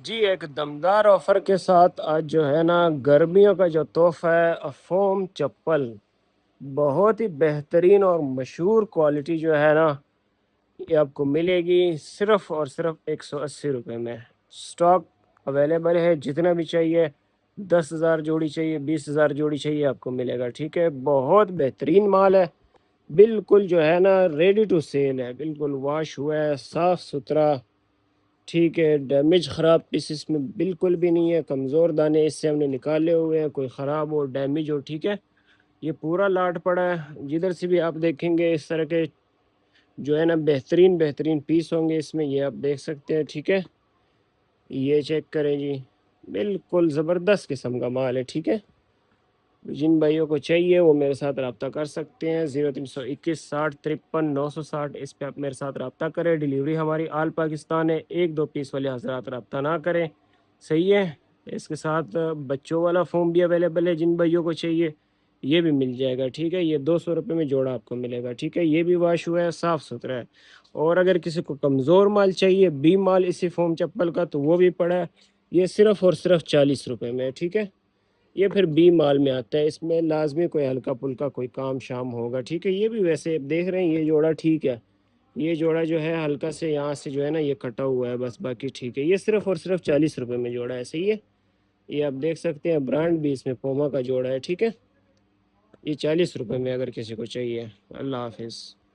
جی ایک دمدار آفر کے ساتھ آج جو ہے نا گرمیوں کا جو تحفہ ہے فوم چپل، بہت ہی بہترین اور مشہور کوالٹی جو ہے نا یہ آپ کو ملے گی صرف اور صرف 180 روپے میں۔ سٹاک اویلیبل ہے، جتنا بھی چاہیے 10,000 جوڑی چاہیے 20,000 جوڑی چاہیے آپ کو ملے گا، ٹھیک ہے۔ بہت بہترین مال ہے، بالکل جو ہے نا ریڈی ٹو سیل ہے، بالکل واش ہوا ہے، صاف ستھرا، ٹھیک ہے۔ ڈیمیج خراب پیس اس میں بالکل بھی نہیں ہے، کمزور دانے اس سے ہم نے نکالے ہوئے ہیں، کوئی خراب ہو ڈیمیج ہو، ٹھیک ہے۔ یہ پورا لاٹ پڑا ہے، جدھر سے بھی آپ دیکھیں گے اس طرح کے جو ہے نا بہترین بہترین پیس ہوں گے اس میں، یہ آپ دیکھ سکتے ہیں، ٹھیک ہے۔ یہ چیک کریں جی، بالکل زبردست قسم کا مال ہے، ٹھیک ہے۔ جن بھائیوں کو چاہیے وہ میرے ساتھ رابطہ کر سکتے ہیں، 0321 60 53 960، اس پہ آپ میرے ساتھ رابطہ کریں۔ ڈیلیوری ہماری آل پاکستان ہے، 1 2 پیس والے حضرات رابطہ نہ کریں، صحیح ہے۔ اس کے ساتھ بچوں والا فوم بھی اویلیبل ہے، جن بھائیوں کو چاہیے یہ بھی مل جائے گا، ٹھیک ہے۔ یہ 200 روپے میں جوڑا آپ کو ملے گا، ٹھیک ہے۔ یہ بھی واش ہوا ہے، صاف ستھرا ہے۔ اور اگر کسی کو کمزور مال چاہیے، بی مال اسی فوم چپل کا، تو وہ بھی پڑا ہے، یہ صرف اور صرف 40 روپے میں، ٹھیک ہے۔ یہ پھر بی مال میں آتا ہے، اس میں لازمی کوئی ہلکا پھلکا کوئی کام شام ہوگا، ٹھیک ہے۔ یہ بھی ویسے دیکھ رہے ہیں یہ جوڑا ٹھیک ہے، یہ جوڑا جو ہے ہلکا سے یہاں سے جو ہے نا یہ کٹا ہوا ہے بس، باقی ٹھیک ہے۔ یہ صرف اور صرف 40 روپے میں جوڑا ہے، صحیح ہے۔ یہ آپ دیکھ سکتے ہیں، برانڈ بھی اس میں پوما کا جوڑا ہے، ٹھیک ہے۔ یہ 40 روپے میں اگر کسی کو چاہیے۔ اللہ حافظ۔